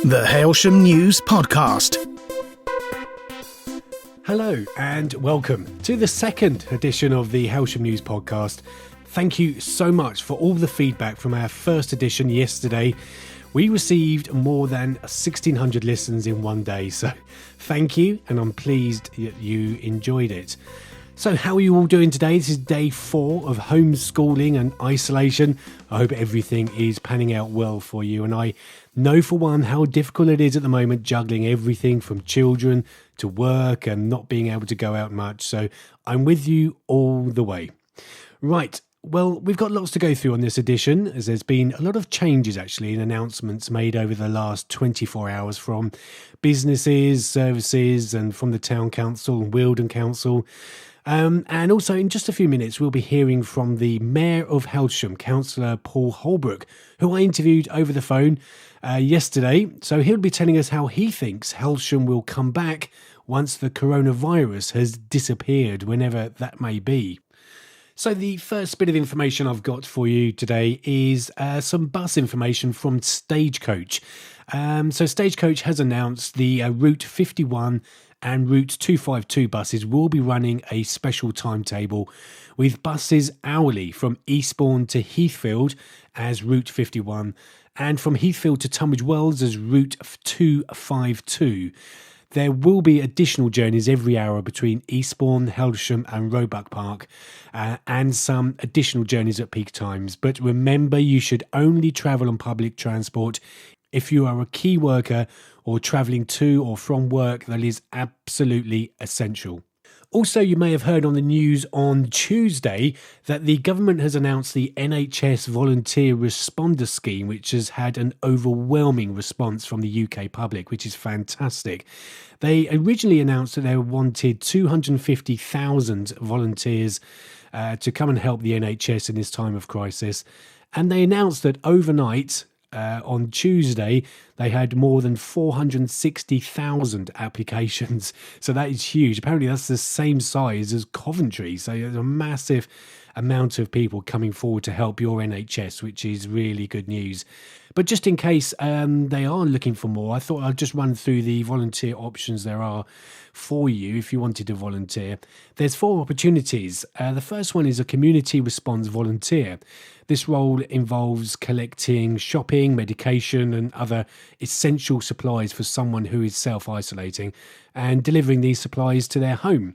The Hailsham News Podcast. Hello and welcome to the second edition of the Hailsham News Podcast. Thank you so much for all the feedback from our first edition yesterday. We received more than 1,600 listens in one day, so thank you, and I'm pleased that you enjoyed it. So how are you all doing today? This is day 4 of homeschooling and isolation. I hope everything is panning out well for you, and I know for one how difficult it is at the moment juggling everything from children to work and not being able to go out much, so I'm with you all the way. Right. Well, we've got lots to go through on this edition, as there's been a lot of changes actually and announcements made over the last 24 hours from businesses, services, and from the Town Council and Wealdon Council. And also in just a few minutes, we'll be hearing from the Mayor of Hailsham, Councillor Paul Holbrook, who I interviewed over the phone yesterday. So he'll be telling us how he thinks Hailsham will come back once the coronavirus has disappeared, whenever that may be. So the first bit of information I've got for you today is some bus information from Stagecoach. So Stagecoach has announced the Route 51 and Route 252 buses will be running a special timetable with buses hourly from Eastbourne to Heathfield as Route 51 and from Heathfield to Tunbridge Wells as Route 252. There will be additional journeys every hour between Eastbourne, Hailsham and Roebuck Park and some additional journeys at peak times. But remember, you should only travel on public transport if you are a key worker or travelling to or from work. That is absolutely essential. Also, you may have heard on the news on Tuesday that the government has announced the NHS Volunteer Responder Scheme, which has had an overwhelming response from the UK public, which is fantastic. They originally announced that they wanted 250,000 volunteers to come and help the NHS in this time of crisis. And they announced that overnight, on Tuesday, they had more than 460,000 applications. So that is huge. Apparently that's the same size as Coventry. So there's a massive amount of people coming forward to help your NHS, which is really good news. But just in case they are looking for more, I thought I'd just run through the volunteer options there are for you if you wanted to volunteer. There's 4 opportunities. The first one is a community response volunteer. This role involves collecting shopping, medication and other essential supplies for someone who is self-isolating and delivering these supplies to their home.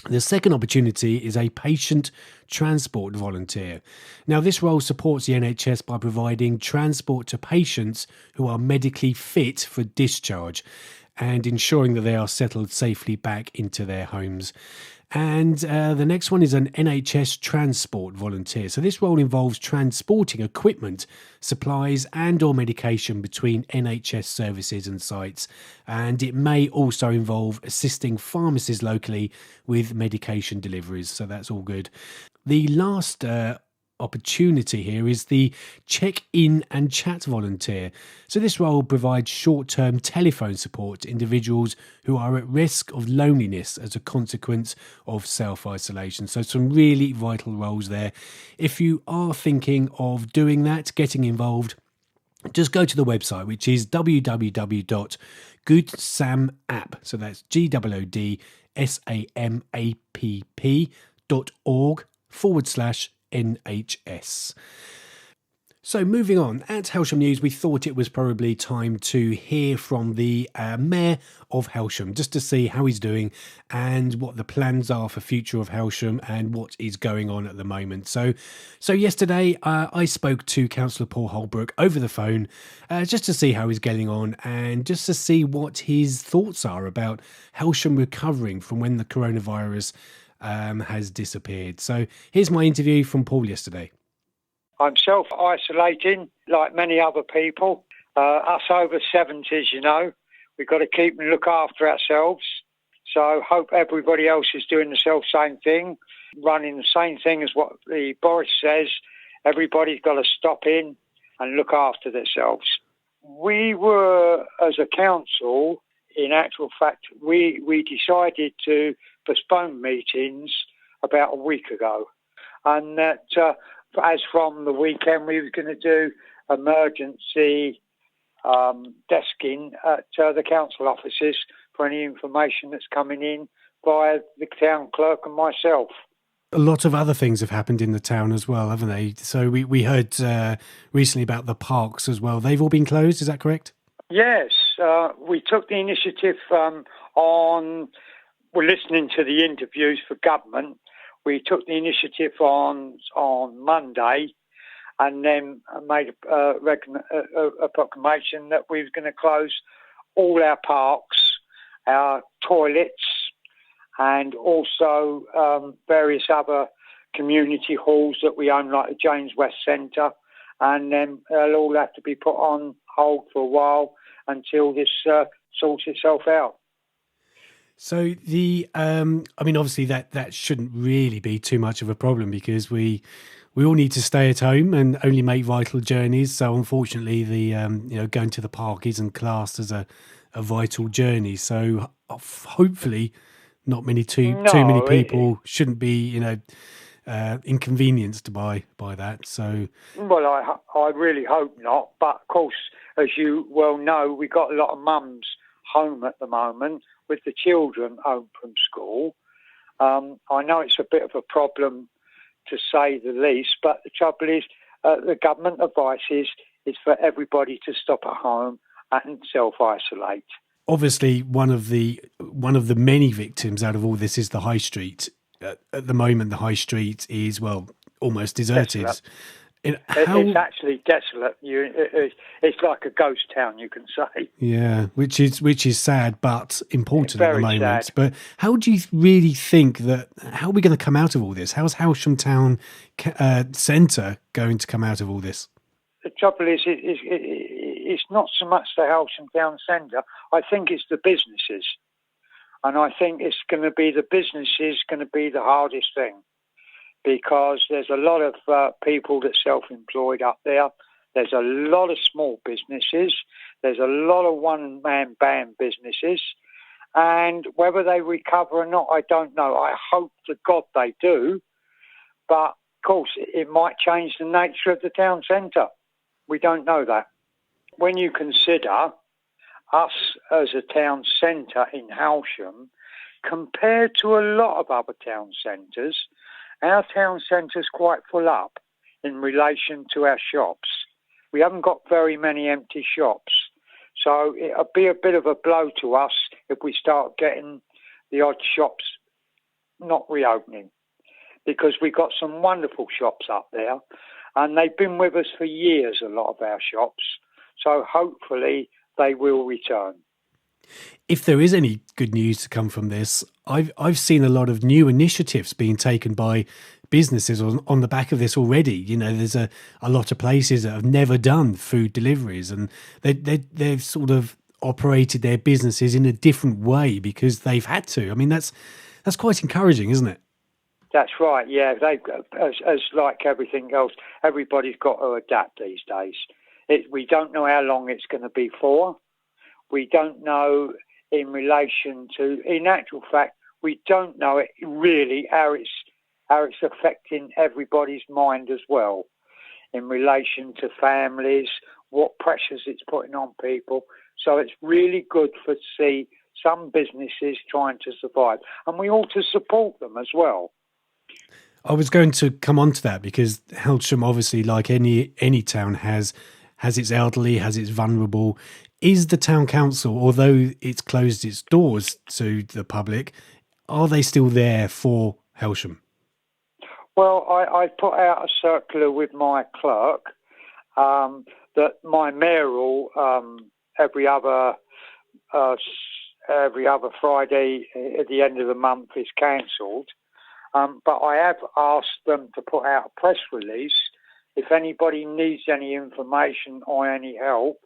The second opportunity is a patient transport volunteer. Now, this role supports the NHS by providing transport to patients who are medically fit for discharge and ensuring that they are settled safely back into their homes. And the next one is an NHS transport volunteer. So this role involves transporting equipment, supplies and or medication between NHS services and sites. And it may also involve assisting pharmacies locally with medication deliveries. So that's all good. The last opportunity here is the check-in and chat volunteer. So this role provides short-term telephone support to individuals who are at risk of loneliness as a consequence of self-isolation. So some really vital roles there. If you are thinking of doing that, getting involved, just go to the website, which is www.goodsammap. So that's GOODSAMAPP.org/NHS. So moving on, at Hailsham News, we thought it was probably time to hear from the Mayor of Hailsham, just to see how he's doing and what the plans are for future of Hailsham and what is going on at the moment. So yesterday I spoke to Councillor Paul Holbrook over the phone just to see how he's getting on and just to see what his thoughts are about Hailsham recovering from when the coronavirus has disappeared. So here's my interview from Paul yesterday. I'm self-isolating like many other people. Us over 70s, you know, we've got to keep and look after ourselves. So hope everybody else is doing the same thing, running the same thing as what the Boris says. Everybody's got to stop in and look after themselves. We were, as a council, in actual fact, we decided to postpone meetings about a week ago. And that as from the weekend, we were going to do emergency desking at the council offices for any information that's coming in via the town clerk and myself. A lot of other things have happened in the town as well, haven't they? So we heard recently about the parks as well. They've all been closed, is that correct? Yes, we took the initiative we're listening to the interviews for government. We took the initiative on Monday and then made a proclamation that we were going to close all our parks, our toilets, and also various other community halls that we own, like the James West Centre, and then they'll all have to be put on hold for a while until this sorts itself out. So obviously that shouldn't really be too much of a problem because we all need to stay at home and only make vital journeys. So unfortunately, the going to the park isn't classed as a vital journey. So hopefully, not too many people shouldn't be inconvenienced by that. So well, I really hope not. But of course, as you well know, we got a lot of mums home at the moment with the children home from school. I know it's a bit of a problem to say the least, but the trouble is the government advice is for everybody to stop at home and self-isolate. Obviously, one of the many victims out of all this is the high street. At the moment, the high street is almost deserted. Desolate. It's actually desolate. It's like a ghost town, you can say. Yeah, which is sad, but important at the moment. Sad. But how do you really think how are we going to come out of all this? How's Hailsham Town Centre going to come out of all this? The trouble is, it's not so much the Hailsham Town Centre. I think it's the businesses. And I think it's going to be the businesses going to be the hardest thing, because there's a lot of people that's self-employed up there. There's a lot of small businesses. There's a lot of one-man band businesses. And whether they recover or not, I don't know. I hope to God they do. But, of course, it might change the nature of the town centre. We don't know that. When you consider us as a town centre in Hailsham, compared to a lot of other town centres, our town centre's quite full up in relation to our shops. We haven't got very many empty shops. So it'll be a bit of a blow to us if we start getting the odd shops not reopening, because we've got some wonderful shops up there and they've been with us for years, a lot of our shops. So hopefully they will return. If there is any good news to come from this, I've seen a lot of new initiatives being taken by businesses on the back of this already. You know, there's a lot of places that have never done food deliveries, and they've sort of operated their businesses in a different way because they've had to. I mean, that's quite encouraging, isn't it? That's right. Yeah, as like everything else, everybody's got to adapt these days. We don't know how long it's going to be for. We don't know in relation to, in actual fact, we don't know it really how it's affecting everybody's mind as well, in relation to families, what pressures it's putting on people. So it's really good to see some businesses trying to survive, and we ought to support them as well. I was going to come on to that because Hailsham, obviously, like any town, has its elderly, has its vulnerable. Is the town council, although it's closed its doors to the public, are they still there for Hailsham? Well, I put out a circular with my clerk that my mayoral every other Friday at the end of the month is cancelled. But I have asked them to put out a press release if anybody needs any information or any help,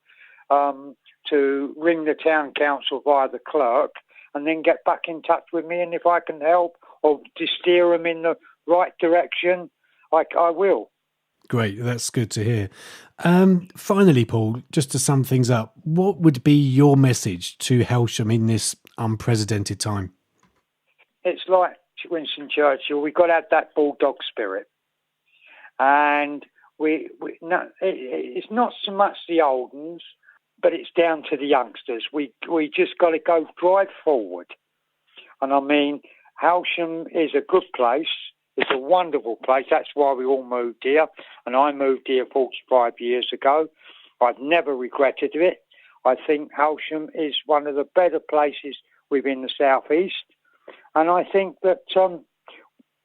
to ring the town council via the clerk and then get back in touch with me. And if I can help or to steer them in the right direction, I will. Great, that's good to hear. Finally, Paul, just to sum things up, what would be your message to Hailsham in this unprecedented time? It's like Winston Churchill, we've got to have that Bulldog spirit. And it's not so much the old ones, but it's down to the youngsters. We just got to go drive forward. And I mean, Hailsham is a good place. It's a wonderful place. That's why we all moved here. And I moved here 45 years ago. I've never regretted it. I think Hailsham is one of the better places within the South East. And I think that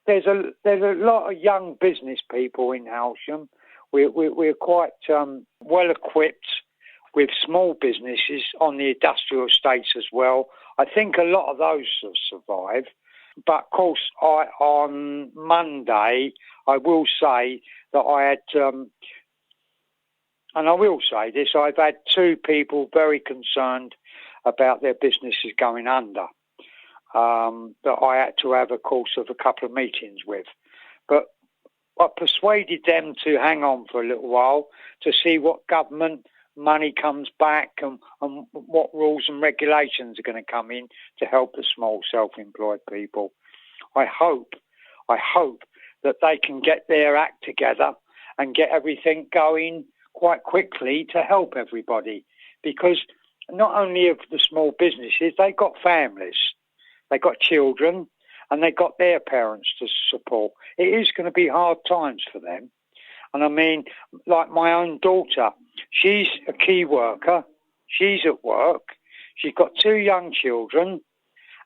there's a lot of young business people in Hailsham. We're quite well equipped with small businesses on the industrial estates as well. I think a lot of those have survived. But of course, on Monday, I will say that I had, and I will say this, I've had two people very concerned about their businesses going under, that I had to have a course of a couple of meetings with. But I persuaded them to hang on for a little while to see what government money comes back and what rules and regulations are going to come in to help the small self-employed people. I hope that they can get their act together and get everything going quite quickly to help everybody, because not only of the small businesses, they've got families, they've got children, and they've got their parents to support. It is going to be hard times for them. And I mean, like my own daughter, she's a key worker, she's at work, she's got two young children,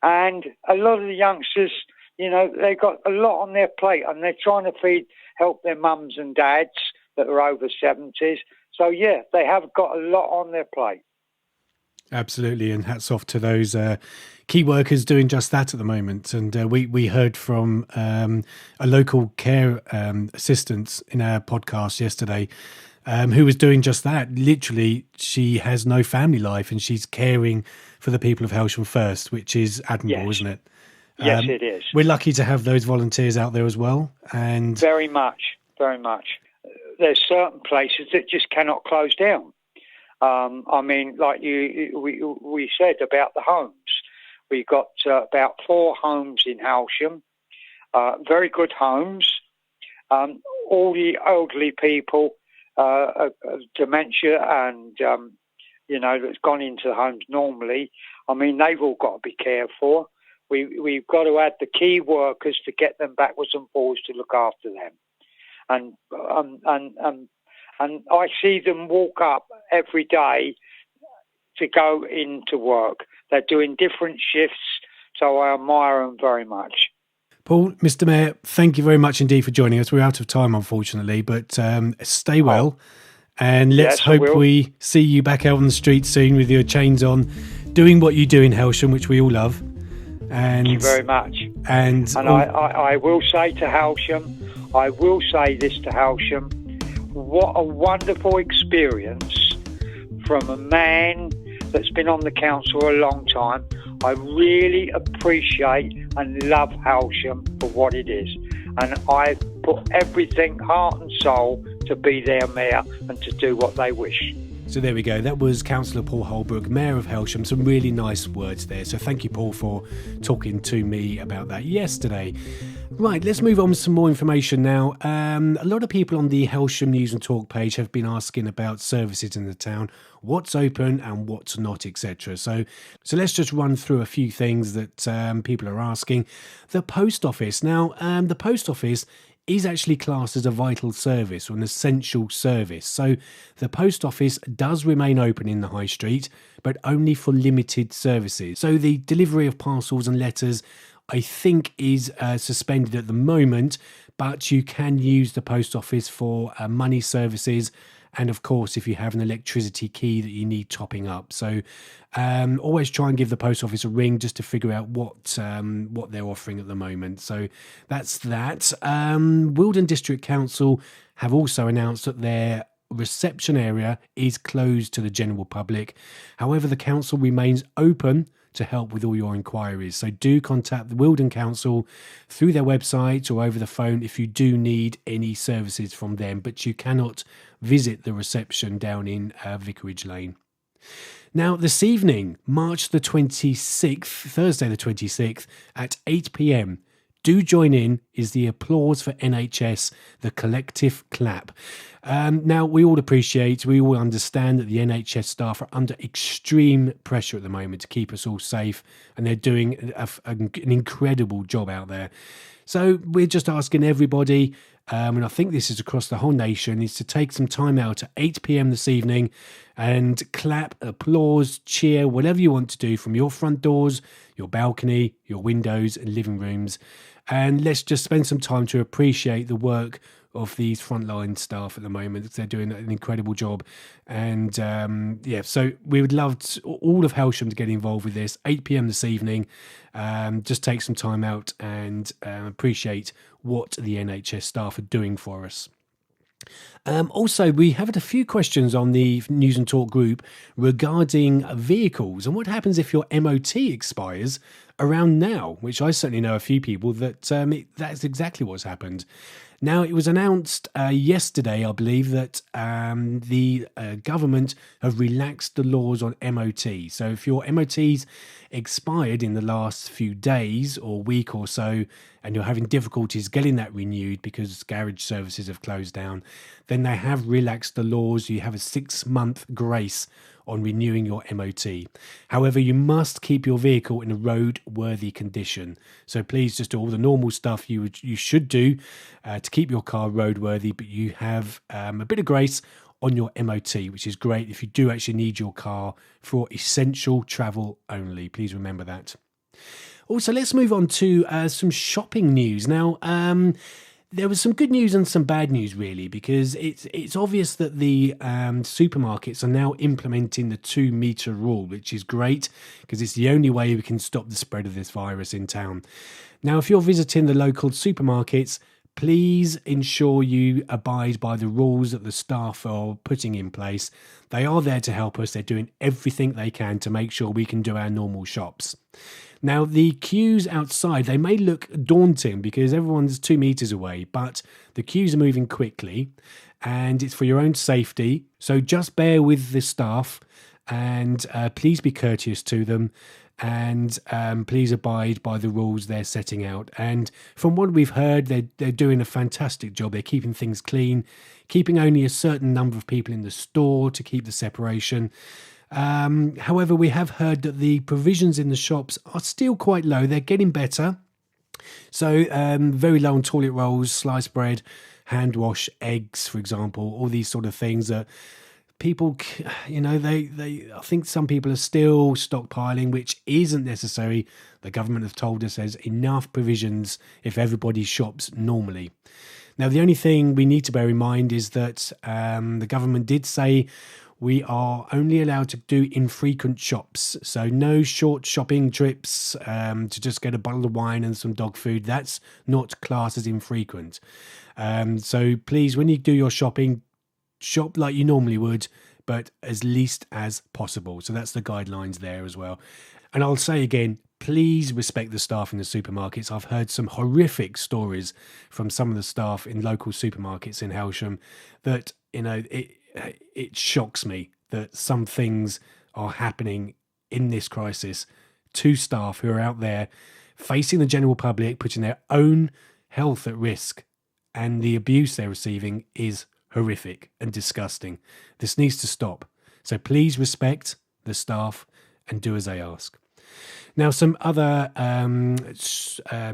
and a lot of the youngsters, you know, they've got a lot on their plate, and they're trying to help their mums and dads that are over 70s. So, yeah, they have got a lot on their plate. Absolutely, and hats off to those key workers doing just that at the moment. And we heard from a local care assistant in our podcast yesterday who was doing just that. Literally, she has no family life and she's caring for the people of Hailsham first, which is admirable, isn't it? Yes, it is. We're lucky to have those volunteers out there as well. And very much. There's certain places that just cannot close down. I mean, like we said about the homes. We got about 4 homes in Hailsham, very good homes. All the elderly people, dementia and, that's gone into the homes normally. I mean, they've all got to be cared for. We've got to add the key workers to get them backwards and forwards to look after them. And I see them walk up every day to go into work. They're doing different shifts, so I admire them very much. Paul, Mr. Mayor, thank you very much indeed for joining us. We're out of time, unfortunately, but stay well. And let's hope we see you back out on the street soon with your chains on, doing what you do in Hailsham, which we all love. And, thank you very much. And I will say to Hailsham, I will say this to Hailsham, what a wonderful experience from a man that's been on the council a long time. I really appreciate and love Hailsham for what it is. And I put everything, heart and soul, to be their mayor and to do what they wish. So there we go. That was Councillor Paul Holbrook, Mayor of Hailsham. Some really nice words there. So thank you, Paul, for talking to me about that yesterday. Right, let's move on with some more information now. A lot of people on the Hailsham News and Talk page have been asking about services in the town, what's open and what's not, etc. So let's just run through a few things that people are asking. The post office. Now, the post office is actually classed as a vital service or an essential service. So the post office does remain open in the high street, but only for limited services. So the delivery of parcels and letters, I think, is suspended at the moment, but you can use the post office for money services. And of course, if you have an electricity key that you need topping up. So always try and give the post office a ring just to figure out what they're offering at the moment. So that's that. Wilden District Council have also announced that their reception area is closed to the general public. However, the council remains open to help with all your inquiries. So do contact the Wilden Council through their website or over the phone if you do need any services from them, but you cannot visit the reception down in Vicarage Lane. Now, this evening, March the 26th, Thursday the 26th, at 8 p.m, do join in is the applause for NHS, the collective clap. Now, we all understand that the NHS staff are under extreme pressure at the moment to keep us all safe, and they're doing an incredible job out there. So we're just asking everybody, and I think this is across the whole nation, is to take some time out at 8 p.m. this evening and clap, applause, cheer, whatever you want to do from your front doors, your balcony, your windows and living rooms. And let's just spend some time to appreciate the work of these frontline staff at the moment. They're doing an incredible job. And so we would love all of Hailsham to get involved with this. 8 p.m. this evening. Just take some time out and appreciate what the NHS staff are doing for us. Also, we have had a few questions on the News and Talk group regarding vehicles and what happens if your MOT expires around now, which I certainly know a few people that that's exactly what's happened. Now, it was announced yesterday, I believe, that the government have relaxed the laws on MOT. So if your MOT's expired in the last few days or week or so, and you're having difficulties getting that renewed because garage services have closed down, then they have relaxed the laws. You have a 6-month grace on renewing your MOT. However, you must keep your vehicle in a roadworthy condition. So please just do all the normal stuff you should do to keep your car roadworthy, but you have a bit of grace on your MOT, which is great if you do actually need your car for essential travel only. Please remember that. Also, let's move on to some shopping news. Now, there was some good news and some bad news, really, because it's obvious that the supermarkets are now implementing the 2-metre rule, which is great because it's the only way we can stop the spread of this virus in town. Now, if you're visiting the local supermarkets, please ensure you abide by the rules that the staff are putting in place. They are there to help us. They're doing everything they can to make sure we can do our normal shops. Now, the queues outside, they may look daunting because everyone's 2 meters away, but the queues are moving quickly and it's for your own safety. So just bear with the staff and please be courteous to them and please abide by the rules they're setting out. And from what we've heard, they're doing a fantastic job. They're keeping things clean, keeping only a certain number of people in the store to keep the separation. However, we have heard that the provisions in the shops are still quite low. They're getting better. So very low on toilet rolls, sliced bread, hand wash, eggs, for example, all these sort of things that people, I think some people are still stockpiling, which isn't necessary. The government have told us there's enough provisions if everybody shops normally. Now, the only thing we need to bear in mind is that the government did say we are only allowed to do infrequent shops. So no short shopping trips to just get a bottle of wine and some dog food. That's not classed as infrequent. So please, when you do your shopping, shop like you normally would, but as least as possible. So that's the guidelines there as well. And I'll say again, please respect the staff in the supermarkets. I've heard some horrific stories from some of the staff in local supermarkets in Hailsham that, it shocks me that some things are happening in this crisis to staff who are out there facing the general public, putting their own health at risk, and the abuse they're receiving is horrific and disgusting. This needs to stop. So please respect the staff and do as they ask. Now, some other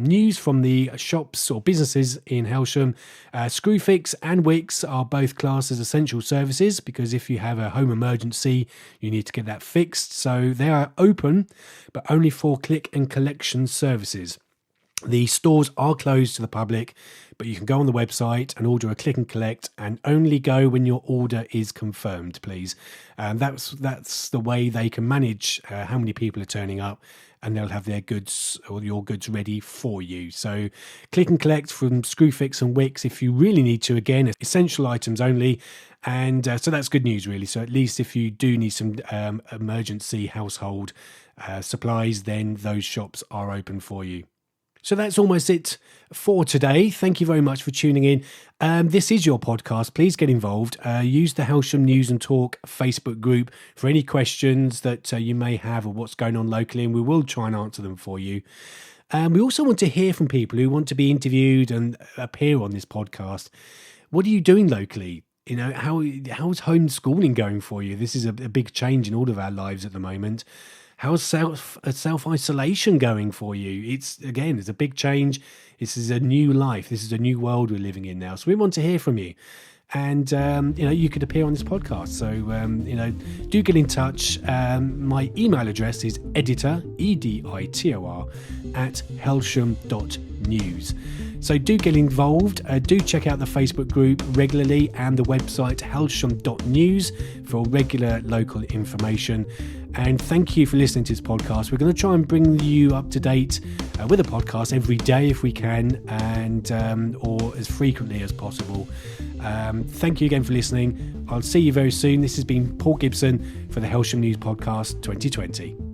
news from the shops or businesses in Hailsham. Screwfix and Wix are both classed as essential services because if you have a home emergency, you need to get that fixed. So they are open, but only for click and collection services. The stores are closed to the public, but you can go on the website and order a click and collect and only go when your order is confirmed, please. That's the way they can manage how many people are turning up, and they'll have their goods or your goods ready for you. So click and collect from Screwfix and Wix if you really need to. Again, essential items only. And so that's good news, really. So at least if you do need some emergency household supplies, then those shops are open for you. So that's almost it for today. Thank you very much for tuning in. This is your podcast. Please get involved. Use the Hailsham News and Talk Facebook group for any questions that you may have of what's going on locally, and we will try and answer them for you. We also want to hear from people who want to be interviewed and appear on this podcast. What are you doing locally? You know, how's homeschooling going for you? This is a big change in all of our lives at the moment. How's self-isolation going for you? It's a big change. This is a new life. This is a new world we're living in now. So we want to hear from you. And, you could appear on this podcast. So, do get in touch. My email address is editor, editor, at hailsham.news. So do get involved. Do check out the Facebook group regularly and the website hailsham.news for regular local information. And thank you for listening to this podcast. We're going to try and bring you up to date with a podcast every day if we can, and or as frequently as possible. Thank you again for listening. I'll see you very soon. This has been Paul Gibson for the Hailsham News Podcast 2020.